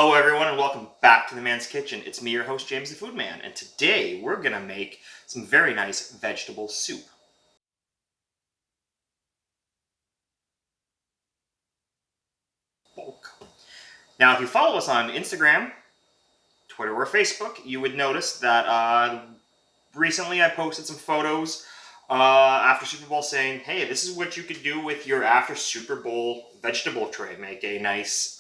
Hello everyone and welcome back to the Man's Kitchen. It's me, your host, James the Food Man, and today we're going to make some very nice vegetable soup. Now if you follow us on Instagram, Twitter, or Facebook, you would notice that recently I posted some photos after Super Bowl saying, hey, this is what you could do with your after Super Bowl vegetable tray. Make a nice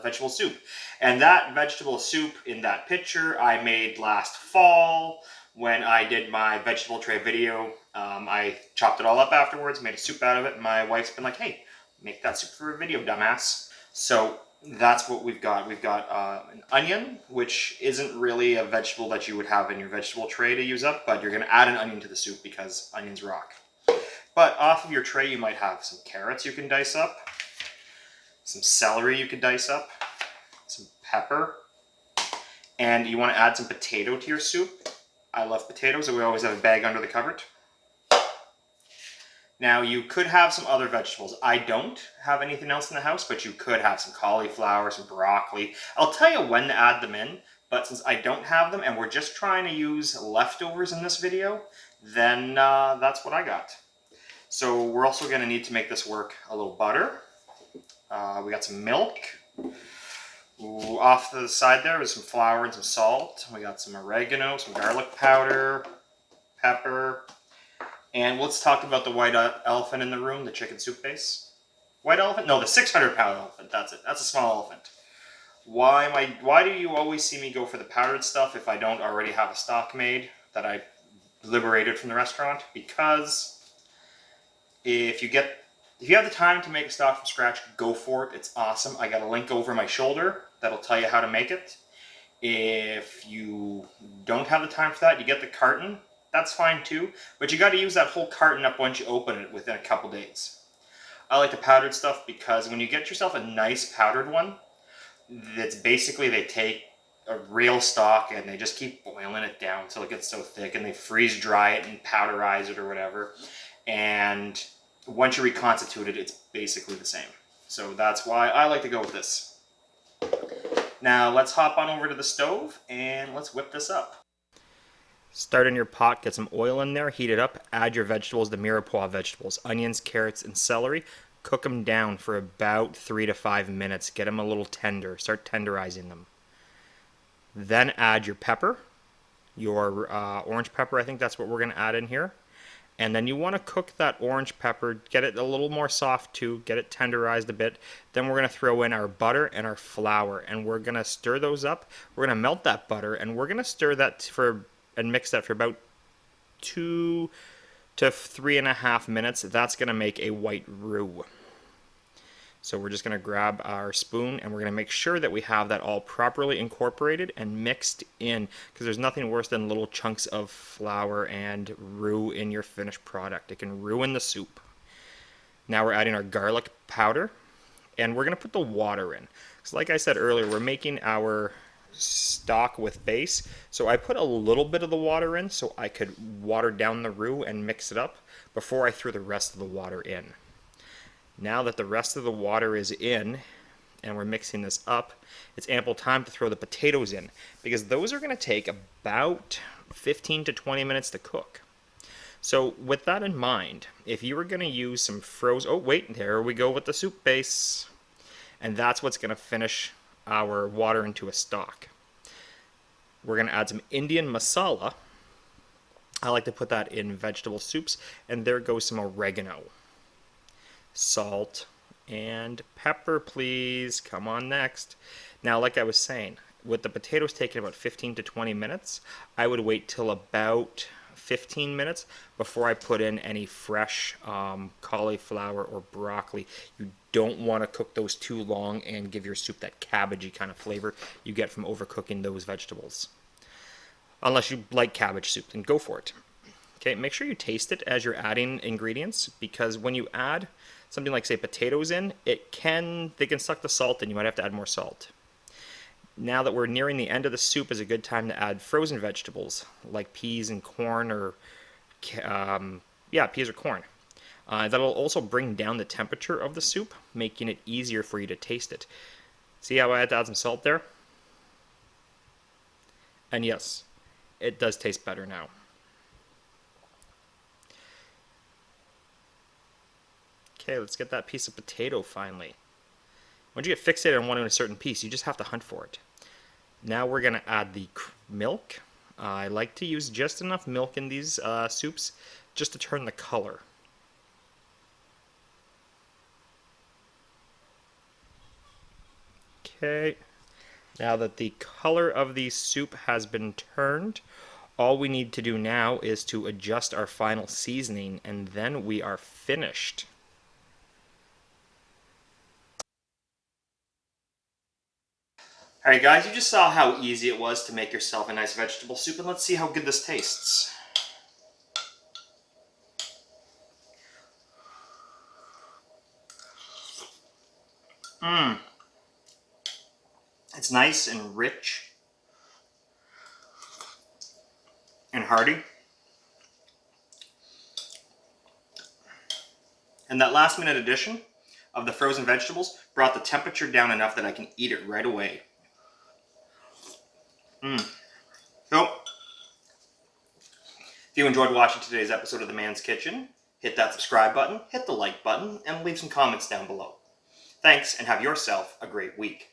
vegetable soup. And that vegetable soup in that picture I made last fall when I did my vegetable tray video. I chopped it all up afterwards, made a soup out of it, and my wife's been like, hey, make that soup for a video, dumbass. So that's what we've got. We've got an onion, which isn't really a vegetable that you would have in your vegetable tray to use up, but you're going to add an onion to the soup because onions rock. But off of your tray, you might have some carrots you can dice up, some celery you could dice up, some pepper, and you want to add some potato to your soup. I love potatoes, so we always have a bag under the cupboard. Now, you could have some other vegetables. I don't have anything else in the house, but you could have some cauliflower, some broccoli. I'll tell you when to add them in, but since I don't have them and we're just trying to use leftovers in this video, then that's what I got. So we're also going to need to make this work a little butter. We got some milk. Ooh, off to the side there is some flour and some salt. We got some oregano, some garlic powder, pepper. And let's talk about the white elephant in the room, the chicken soup base. White elephant? No, the 600-pound elephant. That's it. That's a small elephant. Why do you always see me go for the powdered stuff if I don't already have a stock made that I liberated from the restaurant? Because if you have the time to make a stock from scratch, go for it. It's awesome. I got a link over my shoulder that'll tell you how to make it. If you don't have the time for that, you get the carton. That's fine too, but you got to use that whole carton up once you open it within a couple days. I like the powdered stuff because when you get yourself a nice powdered one, that's basically they take a real stock and they just keep boiling it down until it gets so thick, and they freeze dry it and powderize it or whatever. And once you reconstitute it, it's basically the same. So that's why I like to go with this. Now let's hop on over to the stove and let's whip this up. Start in your pot, get some oil in there, heat it up, add your vegetables, the mirepoix vegetables, onions, carrots, and celery. Cook them down for about 3 to 5 minutes. Get them a little tender. Start tenderizing them. Then add your pepper, your orange pepper. I think that's what we're going to add in here. And then you want to cook that orange pepper, get it a little more soft too, get it tenderized a bit. Then we're going to throw in our butter and our flour, and we're going to stir those up. We're going to melt that butter, and we're going to stir that and mix that for about 2 to 3.5 minutes. That's going to make a white roux. So we're just going to grab our spoon and we're going to make sure that we have that all properly incorporated and mixed in, because there's nothing worse than little chunks of flour and roux in your finished product. It can ruin the soup. Now we're adding our garlic powder, and we're going to put the water in. Because like I said earlier, we're making our stock with base, so I put a little bit of the water in so I could water down the roux and mix it up before I threw the rest of the water in. Now that the rest of the water is in and we're mixing this up, it's ample time to throw the potatoes in, because those are going to take about 15 to 20 minutes to cook. So with that in mind, if you were going to use some frozen, oh wait, there we go with the soup base, and that's what's going to finish our water into a stock. We're going to add some Indian masala. I like to put that in vegetable soups, and there goes some oregano. Salt and pepper, please. Come on next. Now, like I was saying, with the potatoes taking about 15 to 20 minutes, I would wait till about 15 minutes before I put in any fresh cauliflower or broccoli. You don't want to cook those too long and give your soup that cabbagey kind of flavor you get from overcooking those vegetables. Unless you like cabbage soup, then go for it. Okay, make sure you taste it as you're adding ingredients, because when you add something like, say, potatoes in, they can suck the salt and you might have to add more salt. Now that we're nearing the end of the soup is a good time to add frozen vegetables like peas and corn, or peas or corn. That'll also bring down the temperature of the soup, making it easier for you to taste it. See how I had to add some salt there? And yes, it does taste better now. Okay, let's get that piece of potato finally. Once you get fixated on wanting a certain piece, you just have to hunt for it. Now we're going to add the milk. I like to use just enough milk in these soups just to turn the color. Okay, now that the color of the soup has been turned, all we need to do now is to adjust our final seasoning, and then we are finished. Alright guys, you just saw how easy it was to make yourself a nice vegetable soup, and let's see how good this tastes. Mmm. It's nice and rich and hearty. And that last minute addition of the frozen vegetables brought the temperature down enough that I can eat it right away. So, if you enjoyed watching today's episode of The Man's Kitchen, hit that subscribe button, hit the like button, and leave some comments down below. Thanks, and have yourself a great week.